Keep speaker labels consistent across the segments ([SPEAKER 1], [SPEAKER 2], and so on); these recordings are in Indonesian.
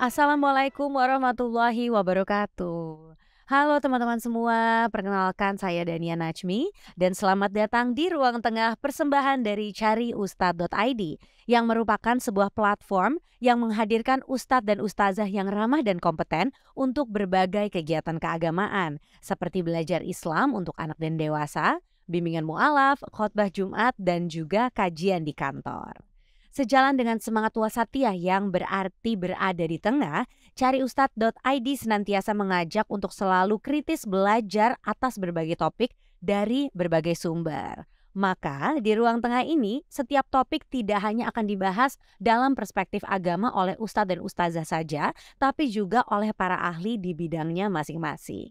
[SPEAKER 1] Assalamualaikum warahmatullahi wabarakatuh. Halo teman-teman semua, perkenalkan saya Dania Najmi dan selamat datang di Ruang Tengah persembahan dari cariustad.id yang merupakan sebuah platform yang menghadirkan ustadz dan ustazah yang ramah dan kompeten untuk berbagai kegiatan keagamaan seperti belajar Islam untuk anak dan dewasa, bimbingan mu'alaf, khotbah Jumat, dan juga kajian di kantor. Sejalan dengan semangat wasatiyah yang berarti berada di tengah, cariustad.id senantiasa mengajak untuk selalu kritis belajar atas berbagai topik dari berbagai sumber. Maka di ruang tengah ini, setiap topik tidak hanya akan dibahas dalam perspektif agama oleh ustadz dan ustazah saja, tapi juga oleh para ahli di bidangnya masing-masing.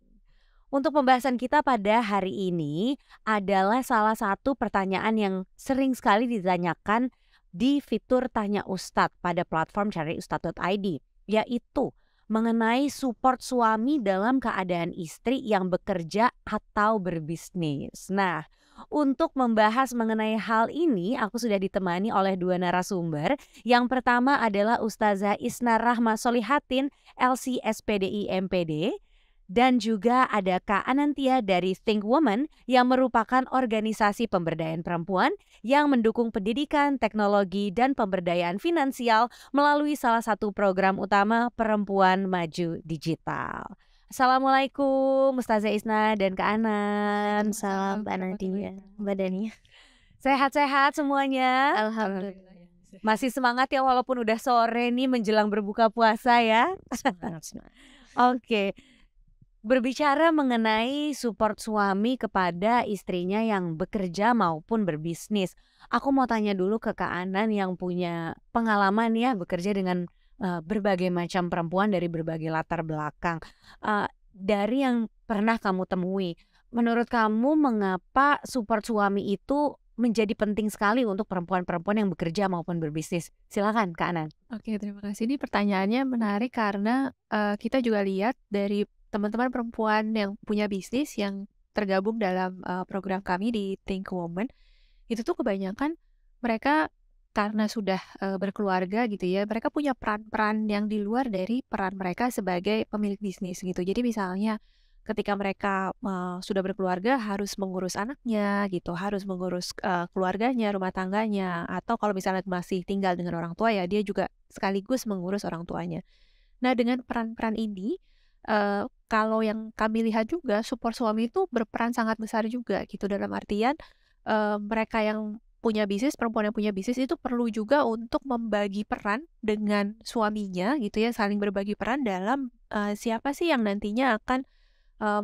[SPEAKER 1] Untuk pembahasan kita pada hari ini adalah salah satu pertanyaan yang sering sekali ditanyakan di fitur Tanya Ustadz pada platform cariustad.id, yaitu mengenai support suami dalam keadaan istri yang bekerja atau berbisnis. Nah, untuk membahas mengenai hal ini, aku sudah ditemani oleh dua narasumber. Yang pertama adalah Ustazah Isna Rahma Solihatin, LC SPDI MPD. Dan juga ada Kak Anantia dari Think Woman yang merupakan organisasi pemberdayaan perempuan yang mendukung pendidikan, teknologi, dan pemberdayaan finansial melalui salah satu program utama Perempuan Maju Digital. Assalamualaikum Ustazah Isna dan Kak Anan.
[SPEAKER 2] Salam Mbak Nadia, Mbak Dania.
[SPEAKER 1] Sehat-sehat semuanya?
[SPEAKER 2] Alhamdulillah.
[SPEAKER 1] Masih semangat ya walaupun udah sore nih menjelang berbuka puasa ya?
[SPEAKER 2] Semangat.
[SPEAKER 1] Oke. Berbicara mengenai support suami kepada istrinya yang bekerja maupun berbisnis, aku mau tanya dulu ke Kak Anan yang punya pengalaman ya bekerja dengan berbagai macam perempuan dari berbagai latar belakang. Dari yang pernah kamu temui, menurut kamu mengapa support suami itu menjadi penting sekali untuk perempuan-perempuan yang bekerja maupun berbisnis? Silakan Kak Anan.
[SPEAKER 2] Oke, terima kasih. Ini pertanyaannya menarik karena kita juga lihat dari teman-teman perempuan yang punya bisnis yang tergabung dalam program kami di Think Woman. Itu tuh kebanyakan mereka karena sudah berkeluarga gitu ya, mereka punya peran-peran yang di luar dari peran mereka sebagai pemilik bisnis gitu. Jadi misalnya ketika mereka sudah berkeluarga harus mengurus anaknya gitu, harus mengurus keluarganya, rumah tangganya, atau kalau misalnya masih tinggal dengan orang tua ya dia juga sekaligus mengurus orang tuanya. Nah, dengan peran-peran ini kalau yang kami lihat juga support suami itu berperan sangat besar juga gitu, dalam artian mereka yang punya bisnis, perempuan yang punya bisnis itu perlu juga untuk membagi peran dengan suaminya gitu ya, saling berbagi peran dalam siapa sih yang nantinya akan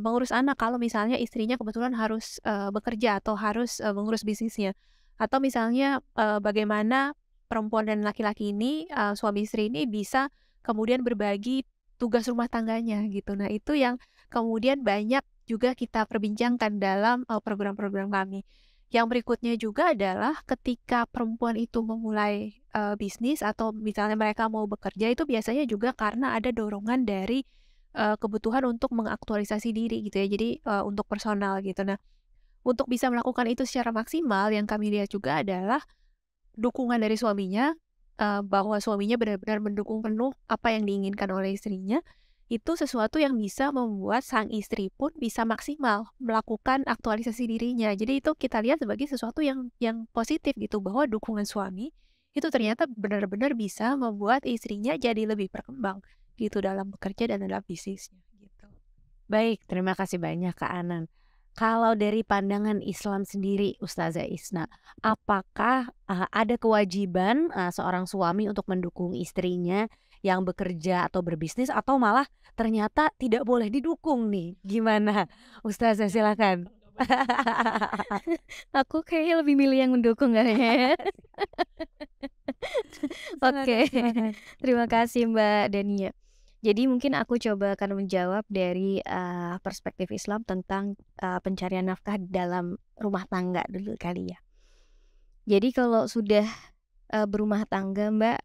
[SPEAKER 2] mengurus anak kalau misalnya istrinya kebetulan harus bekerja atau harus mengurus bisnisnya. Atau misalnya bagaimana perempuan dan laki-laki ini, suami istri ini bisa kemudian berbagi tugas rumah tangganya gitu. Nah, itu yang kemudian banyak juga kita perbincangkan dalam program-program kami. Yang berikutnya juga adalah ketika perempuan itu memulai bisnis atau misalnya mereka mau bekerja, itu biasanya juga karena ada dorongan dari kebutuhan untuk mengaktualisasi diri gitu ya, jadi untuk personal gitu. Nah, untuk bisa melakukan itu secara maksimal yang kami lihat juga adalah dukungan dari suaminya, bahwa suaminya benar-benar mendukung penuh apa yang diinginkan oleh istrinya, itu sesuatu yang bisa membuat sang istri pun bisa maksimal melakukan aktualisasi dirinya. Jadi itu kita lihat sebagai sesuatu yang positif gitu, bahwa dukungan suami itu ternyata benar-benar bisa membuat istrinya jadi lebih berkembang gitu dalam bekerja dan dalam bisnisnya gitu.
[SPEAKER 1] Baik, terima kasih banyak Kak Anan. Kalau dari pandangan Islam sendiri Ustazah Isna, apakah ada kewajiban seorang suami untuk mendukung istrinya yang bekerja atau berbisnis atau malah ternyata tidak boleh didukung nih? Gimana? Ustazah silakan.
[SPEAKER 2] Aku kayaknya lebih milih yang mendukung kayaknya ya. Oke,
[SPEAKER 1] Silakan, silakan.
[SPEAKER 2] terima kasih Mbak Dania. Jadi mungkin aku coba akan menjawab dari perspektif Islam tentang pencarian nafkah dalam rumah tangga dulu kali ya. Jadi kalau sudah berumah tangga Mbak,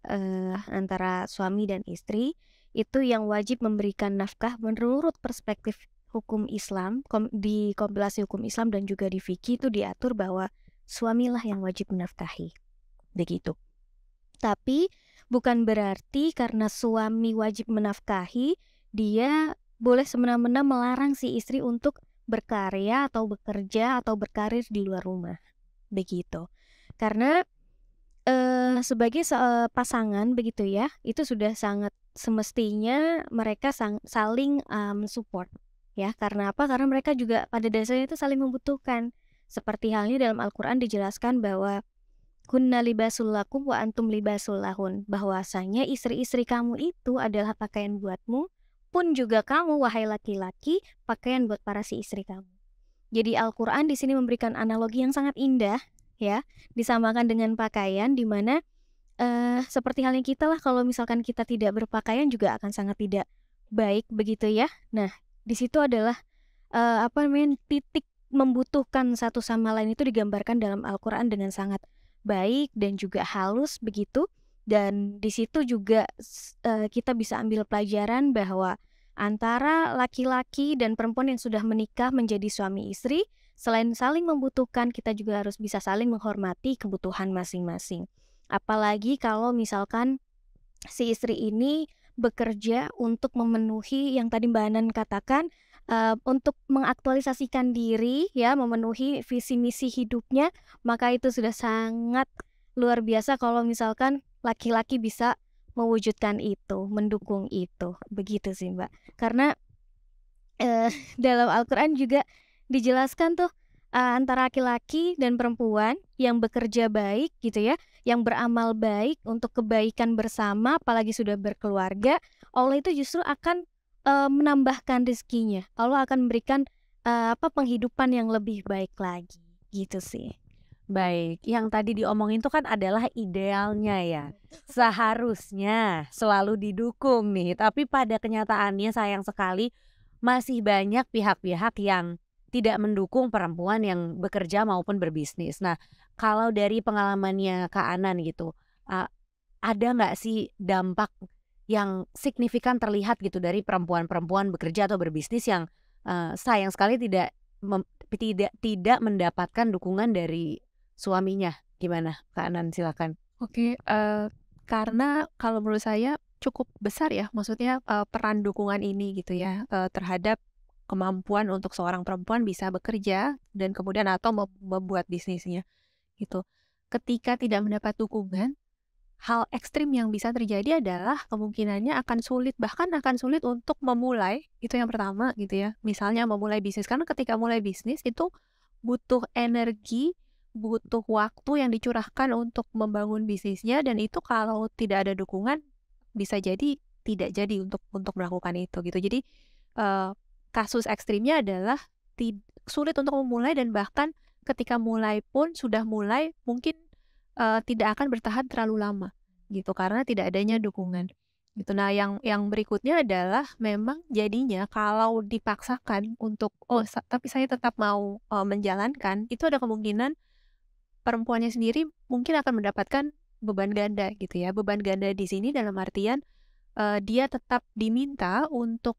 [SPEAKER 2] antara suami dan istri, itu yang wajib memberikan nafkah menurut perspektif hukum Islam, di kompilasi hukum Islam dan juga di fikih itu diatur bahwa suamilah yang wajib menafkahi, begitu. Tapi
[SPEAKER 3] bukan berarti karena suami wajib menafkahi, dia boleh semena-mena melarang si istri untuk berkarya atau bekerja atau berkarir di luar rumah, begitu. Karena, sebagai pasangan begitu ya, itu sudah sangat semestinya mereka saling, support ya. Karena apa? Karena mereka juga pada dasarnya itu saling membutuhkan. Seperti halnya dalam Al-Qur'an dijelaskan bahwa "Hunna libasul lakum wa antum libasul lahun." Bahwasanya istri-istri kamu itu adalah pakaian buatmu, pun juga kamu wahai laki-laki pakaian buat para si istri kamu. Jadi Al-Qur'an di sini memberikan analogi yang sangat indah ya, disamakan dengan pakaian di mana, seperti halnya kita lah kalau misalkan kita tidak berpakaian juga akan sangat tidak baik begitu ya. Nah, di situ adalah, apa namanya, titik membutuhkan satu sama lain itu digambarkan dalam Al-Qur'an dengan sangat baik dan juga halus begitu. Dan di situ juga kita bisa ambil pelajaran bahwa antara laki-laki dan perempuan yang sudah menikah menjadi suami istri, selain saling membutuhkan, kita juga harus bisa saling menghormati kebutuhan masing-masing. Apalagi kalau misalkan si istri ini bekerja untuk memenuhi yang tadi Mbak Anan katakan, untuk mengaktualisasikan diri ya, memenuhi visi misi hidupnya, maka itu sudah sangat luar biasa kalau misalkan laki-laki bisa mewujudkan itu, mendukung itu, begitu sih Mbak. Karena, dalam Al-Qur'an juga dijelaskan tuh, antara laki-laki dan perempuan yang bekerja baik gitu ya, yang beramal baik untuk kebaikan bersama, apalagi sudah berkeluarga, Allah itu justru akan, menambahkan rezekinya. Allah akan memberikan, penghidupan yang lebih baik lagi, gitu sih.
[SPEAKER 1] Baik, yang tadi diomongin tuh kan adalah idealnya ya. Seharusnya selalu didukung nih, tapi pada kenyataannya sayang sekali masih banyak pihak-pihak yang tidak mendukung perempuan yang bekerja maupun berbisnis. Nah, kalau dari pengalamannya Kak Anan gitu, a ada nggak sih dampak yang signifikan terlihat gitu dari perempuan-perempuan bekerja atau berbisnis yang, sayang sekali tidak mendapatkan dukungan dari suaminya? Gimana Kak Anan, silakan.
[SPEAKER 2] Oke, karena kalau menurut saya cukup besar ya, maksudnya, peran dukungan ini gitu ya, terhadap kemampuan untuk seorang perempuan bisa bekerja dan kemudian atau membuat bisnisnya, gitu. Ketika tidak mendapat dukungan, hal ekstrim yang bisa terjadi adalah kemungkinannya akan sulit, bahkan akan sulit untuk memulai, itu yang pertama gitu ya. Misalnya memulai bisnis, karena ketika mulai bisnis itu butuh energi, butuh waktu yang dicurahkan untuk membangun bisnisnya dan itu kalau tidak ada dukungan bisa jadi tidak jadi untuk melakukan itu gitu. Jadi, eee, kasus ekstrimnya adalah sulit untuk memulai dan bahkan ketika mulai pun sudah mulai mungkin, tidak akan bertahan terlalu lama gitu karena tidak adanya dukungan gitu. Nah yang berikutnya adalah memang jadinya kalau dipaksakan untuk, "Oh tapi saya tetap mau, menjalankan," itu ada kemungkinan perempuannya sendiri mungkin akan mendapatkan beban ganda gitu ya. Beban ganda di sini dalam artian, dia tetap diminta untuk,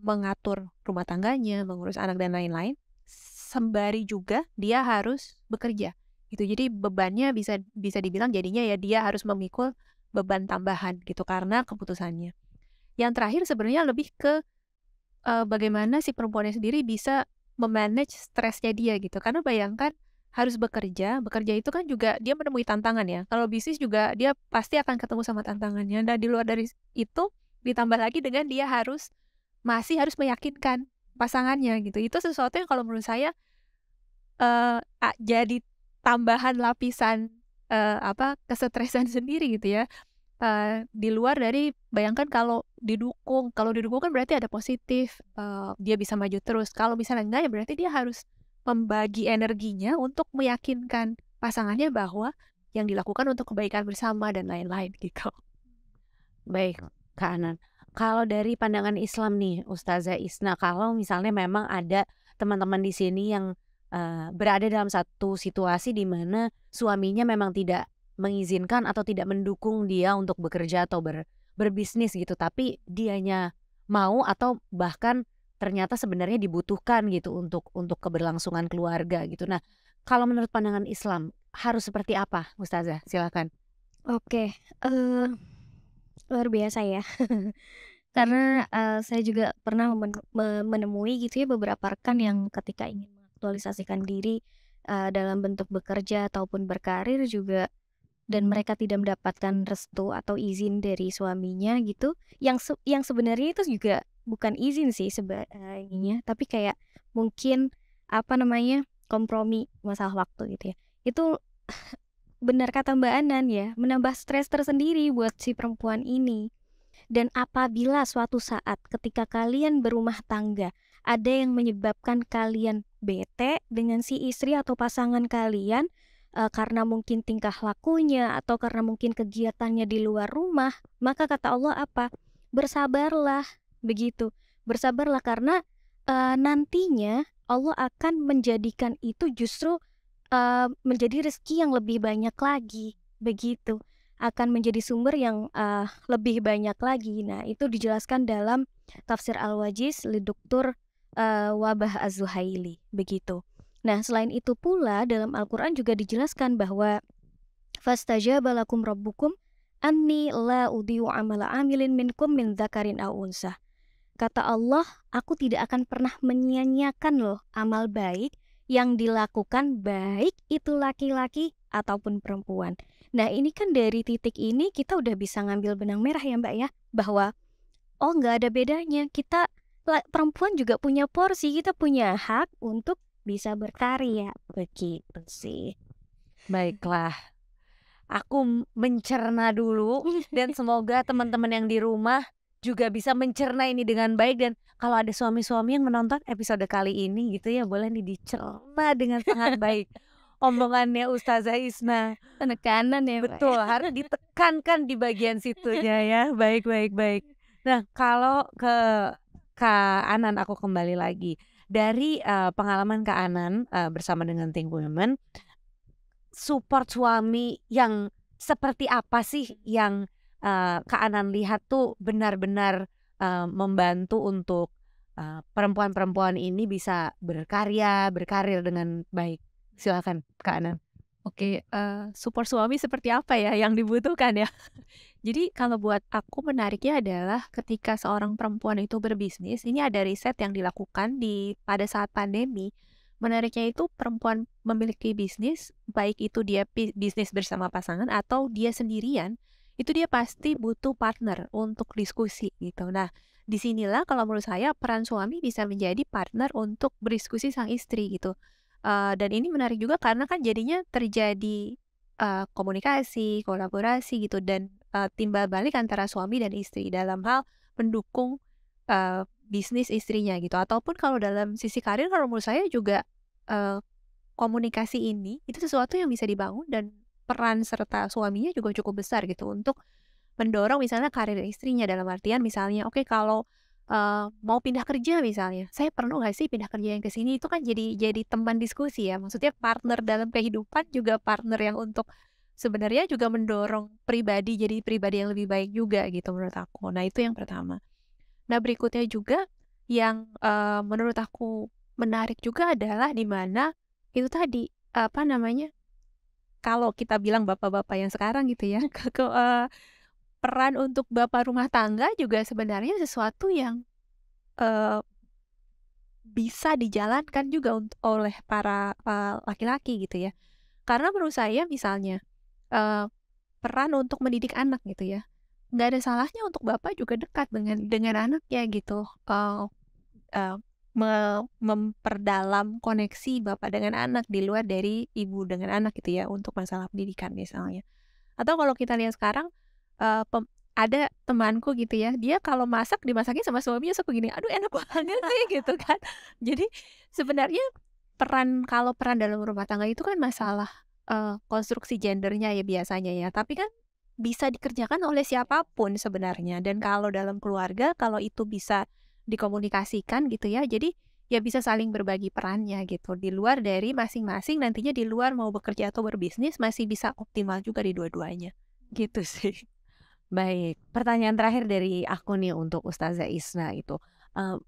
[SPEAKER 2] mengatur rumah tangganya, mengurus anak dan lain-lain, sembari juga dia harus bekerja gitu. Jadi bebannya bisa bisa dibilang jadinya ya dia harus memikul beban tambahan gitu karena keputusannya. Yang terakhir sebenarnya lebih ke, bagaimana si perempuannya sendiri bisa me-manage stresnya dia gitu. Karena bayangkan harus bekerja, bekerja itu kan juga dia menemui tantangan ya. Kalau bisnis juga dia pasti akan ketemu sama tantangannya. Dan di luar dari itu ditambah lagi dengan dia masih harus meyakinkan pasangannya gitu. Itu sesuatu yang kalau menurut saya jadi tambahan lapisan, kesetresan sendiri gitu ya. Di luar dari bayangkan kalau didukung kan berarti ada positif, dia bisa maju terus. Kalau misalnya enggak ya berarti dia harus membagi energinya untuk meyakinkan pasangannya bahwa yang dilakukan untuk kebaikan bersama dan lain-lain gitu.
[SPEAKER 1] Baik, Kak Anan. Kalau dari pandangan Islam nih, Ustazah Isna, kalau misalnya memang ada teman-teman di sini yang berada dalam satu situasi di mana suaminya memang tidak mengizinkan atau tidak mendukung dia untuk bekerja atau berbisnis gitu, tapi dianya mau atau bahkan ternyata sebenarnya dibutuhkan gitu untuk keberlangsungan keluarga gitu. Nah, kalau menurut pandangan Islam harus seperti apa, Ustazah? Silakan.
[SPEAKER 3] Oke, luar biasa ya. Karena, saya juga pernah menemui gitu ya beberapa rekan yang ketika ingin mengaktualisasikan diri, dalam bentuk bekerja ataupun berkarir juga dan mereka tidak mendapatkan restu atau izin dari suaminya gitu, yang sebenarnya itu juga bukan izin sih ininya, tapi kayak mungkin, apa namanya, kompromi masalah waktu gitu ya. Itu benar kata Mbak Anan ya, menambah stres tersendiri buat si perempuan ini. Dan apabila suatu saat ketika kalian berumah tangga, ada yang menyebabkan kalian bete dengan si istri atau pasangan kalian, karena mungkin tingkah lakunya atau karena mungkin kegiatannya di luar rumah, maka kata Allah apa? Bersabarlah, begitu. Bersabarlah karena, nantinya Allah akan menjadikan itu justru, menjadi rezeki yang lebih banyak lagi, begitu. Akan menjadi sumber yang, lebih banyak lagi. Nah, itu dijelaskan dalam Tafsir Al-Wajiz Lidoktur Wabah Az-Zuhaili, begitu. Nah, selain itu pula dalam Al-Quran juga dijelaskan bahwa fastajaba lakum rabbukum anni la udhi'u amala amilin minkum min dzakarin aw unsa. Kata Allah, aku tidak akan pernah menyia-nyiakan loh amal baik yang dilakukan baik itu laki-laki ataupun perempuan. Nah, ini kan dari titik ini kita udah bisa ngambil benang merah ya Mbak ya, bahwa oh nggak ada bedanya, kita perempuan juga punya porsi, kita punya hak untuk bisa berkarya, begitu sih.
[SPEAKER 1] Baiklah, aku mencerna dulu dan semoga teman-teman yang di rumah juga bisa mencerna ini dengan baik. Dan kalau ada suami-suami yang menonton episode kali ini gitu ya, boleh nih dicerna dengan sangat baik omongannya Ustazah Isna.
[SPEAKER 3] Penekanan ya Mbak ya.
[SPEAKER 1] Betul, harus ditekankan di bagian situnya ya. Baik, baik, baik. Nah, kalau ke Kak Anan aku kembali lagi. Dari pengalaman Kak Anan bersama dengan Think Women, support suami yang seperti apa sih yang Kak Anan lihat tuh benar-benar membantu untuk perempuan-perempuan ini bisa berkarya, berkarir dengan baik? Silakan Kak Anan.
[SPEAKER 2] Oke, support suami seperti apa ya yang dibutuhkan ya? Jadi kalau buat aku menariknya adalah ketika seorang perempuan itu berbisnis, ini ada riset yang dilakukan pada saat pandemi. Menariknya itu perempuan memiliki bisnis, baik itu dia bisnis bersama pasangan atau dia sendirian, itu dia pasti butuh partner untuk diskusi gitu. Nah, disinilah kalau menurut saya peran suami bisa menjadi partner untuk berdiskusi sang istri gitu. Dan ini menarik juga karena kan jadinya terjadi komunikasi, kolaborasi gitu dan timbal balik antara suami dan istri dalam hal mendukung bisnis istrinya gitu. Ataupun kalau dalam sisi karir kalau menurut saya juga komunikasi ini itu sesuatu yang bisa dibangun dan peran serta suaminya juga cukup besar gitu untuk mendorong misalnya karir istrinya dalam artian misalnya oke kalau mau pindah kerja misalnya, saya perlu nggak sih pindah kerja yang ke sini? Itu kan jadi teman diskusi ya, maksudnya partner dalam kehidupan juga partner yang untuk sebenarnya juga mendorong pribadi jadi pribadi yang lebih baik juga gitu menurut aku. Nah, itu yang pertama. Nah, berikutnya juga yang menurut aku menarik juga adalah di mana itu tadi, apa namanya, kalau kita bilang bapak-bapak yang sekarang gitu ya, peran untuk bapak rumah tangga juga sebenarnya sesuatu yang bisa dijalankan juga oleh para laki-laki gitu ya. Karena menurut saya misalnya peran untuk mendidik anak gitu ya, nggak ada salahnya untuk bapak juga dekat dengan anaknya gitu. Uh, Memperdalam koneksi bapak dengan anak di luar dari ibu dengan anak gitu ya untuk masalah pendidikan misalnya. Atau kalau kita lihat sekarang ada temanku gitu ya, dia kalau masak dimasakin sama suaminya suka gini, "Aduh enak banget sih," gitu kan. Jadi sebenarnya kalau peran dalam rumah tangga itu kan masalah konstruksi gendernya ya biasanya ya, tapi kan bisa dikerjakan oleh siapapun sebenarnya. Dan kalau dalam keluarga, kalau itu bisa dikomunikasikan gitu ya, jadi ya bisa saling berbagi perannya gitu. Di luar dari masing-masing nantinya di luar mau bekerja atau berbisnis masih bisa optimal juga di dua-duanya. Gitu sih.
[SPEAKER 1] Baik, pertanyaan terakhir dari aku nih untuk Ustazah Isna itu,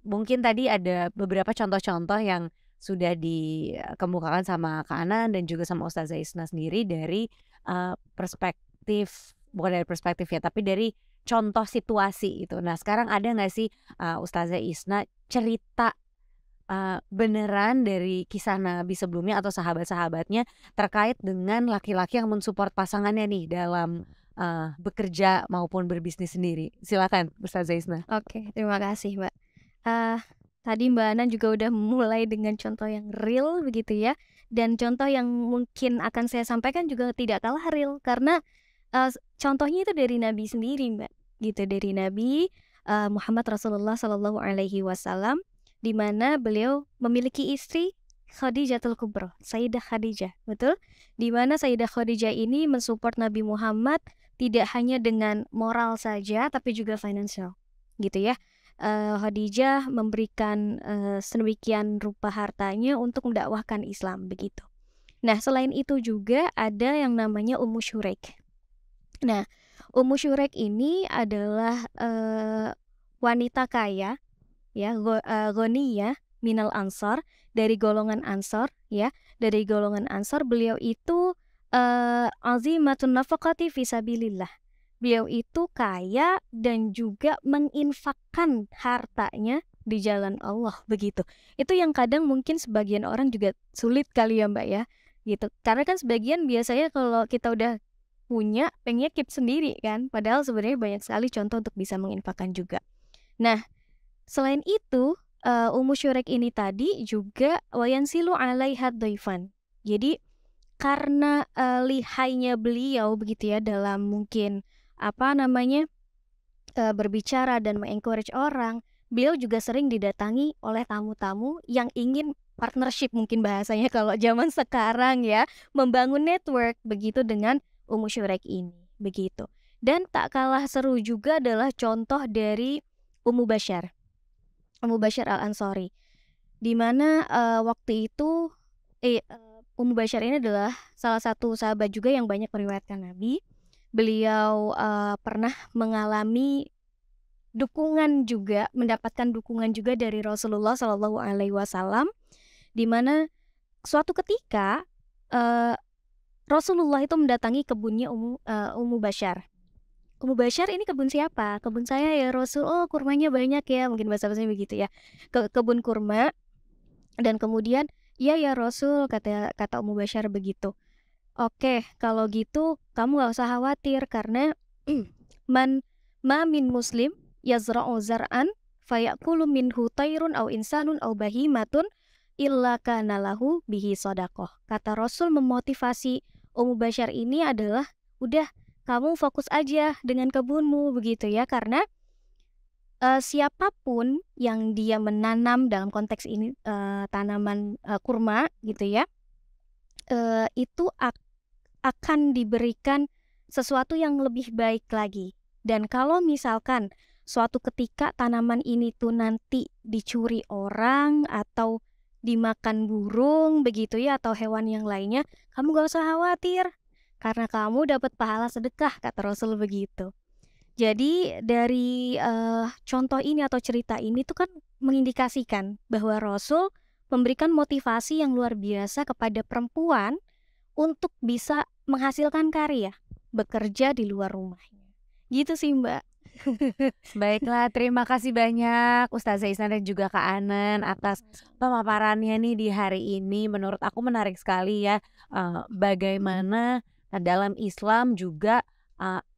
[SPEAKER 1] mungkin tadi ada beberapa contoh-contoh yang sudah dikemukakan sama Kak Anan dan juga sama Ustazah Isna sendiri dari, bukan dari perspektif ya, tapi dari contoh situasi itu. Nah sekarang ada nggak sih Ustazah Isna cerita beneran dari kisah Nabi sebelumnya atau sahabat-sahabatnya terkait dengan laki-laki yang mensupport pasangannya nih dalam bekerja maupun berbisnis sendiri? Silakan Ustazah Isna.
[SPEAKER 3] Oke, terima kasih Mbak. Tadi Mbak Ana juga udah mulai dengan contoh yang real begitu ya. Dan contoh yang mungkin akan saya sampaikan juga tidak kalah real karena contohnya itu dari Nabi sendiri Mbak. Gitu, dari Nabi Muhammad Rasulullah Shallallahu Alaihi Wasallam, di mana beliau memiliki istri Khadijatul Kubra, Sayyidah Khadijah, betul? Di mana Sayyidah Khadijah ini mensupport Nabi Muhammad tidak hanya dengan moral saja, tapi juga financial, gitu ya. Khadijah memberikan sedemikian rupa hartanya untuk mendakwahkan Islam, begitu. Nah, selain itu juga ada yang namanya Ummu Syurek. Nah, Ummu Syurek ini adalah wanita kaya, ya, ghaniyah minal ansar, dari golongan ansar, ya, dari golongan ansar. Beliau itu azimatun nafaqati fisabilillah. Beliau itu kaya dan juga menginfakkan hartanya di jalan Allah, begitu. Itu yang kadang mungkin sebagian orang juga sulit kali ya Mbak ya, gitu. Karena kan sebagian biasanya kalau kita udah punya pengennya keep sendiri kan, padahal sebenarnya banyak sekali contoh untuk bisa menginfakkan juga. Nah, selain itu Ummu Syurek ini tadi juga wayansilu alaiha dhaifan. Jadi karena lihainya beliau begitu ya dalam mungkin berbicara dan mengencourage orang, beliau juga sering didatangi oleh tamu-tamu yang ingin partnership, mungkin bahasanya kalau zaman sekarang ya, membangun network begitu dengan Ummu Syurek ini, begitu. Dan tak kalah seru juga adalah contoh dari Ummu Bashar Al-Ansari, di mana waktu itu Ummu Bashar ini adalah salah satu sahabat juga yang banyak meriwayatkan Nabi. Beliau pernah mengalami mendapatkan dukungan juga dari Rasulullah Shallallahu Alaihi Wasallam, di mana suatu ketika Rasulullah itu mendatangi kebunnya Ummu Bashar. Ummu Bashar, ini kebun siapa? Kebun saya ya Rasul. Oh, kurmanya banyak ya, mungkin bahasa-bahasanya begitu ya. Kebun kurma. Dan kemudian, iya ya Rasul, kata Ummu Bashar begitu. Oke, kalau gitu kamu gak usah khawatir karena ma min muslim yazra'u zar'an fayakulu minhu tayrun au insanun au bahimatun illa kana lahu bihi shadaqah. Kata Rasul memotivasi Ummu Bashar ini adalah, udah kamu fokus aja dengan kebunmu begitu ya, karena siapapun yang dia menanam, dalam konteks ini tanaman kurma gitu ya, itu akan diberikan sesuatu yang lebih baik lagi. Dan kalau misalkan suatu ketika tanaman ini tuh nanti dicuri orang atau dimakan burung begitu ya, atau hewan yang lainnya, kamu gak usah khawatir karena kamu dapat pahala sedekah, kata Rasul begitu. Jadi dari contoh ini atau cerita ini tuh kan mengindikasikan bahwa Rasul memberikan motivasi yang luar biasa kepada perempuan untuk bisa menghasilkan karya, bekerja di luar rumahnya. Gitu sih Mbak.
[SPEAKER 1] Baiklah, terima kasih banyak Ustazah Isna dan juga Kak Anen atas pemaparannya nih di hari ini. Menurut aku menarik sekali ya, bagaimana dalam Islam juga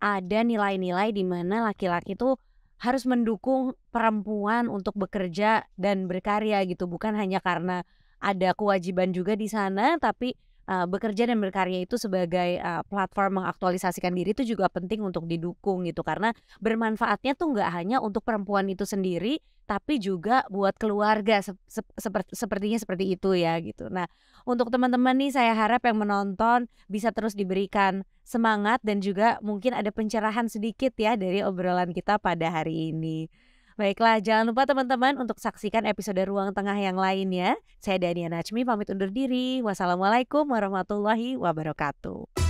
[SPEAKER 1] ada nilai-nilai di mana laki-laki itu harus mendukung perempuan untuk bekerja dan berkarya gitu. Bukan hanya karena ada kewajiban juga di sana, tapi bekerja dan berkarya itu sebagai platform mengaktualisasikan diri itu juga penting untuk didukung gitu, karena bermanfaatnya tuh nggak hanya untuk perempuan itu sendiri tapi juga buat keluarga, sepertinya seperti itu ya gitu. Nah, untuk teman-teman nih, saya harap yang menonton bisa terus diberikan semangat dan juga mungkin ada pencerahan sedikit ya dari obrolan kita pada hari ini. Baiklah, jangan lupa teman-teman untuk saksikan episode Ruang Tengah yang lainnya. Saya Dania Najmi pamit undur diri. Wassalamualaikum warahmatullahi wabarakatuh.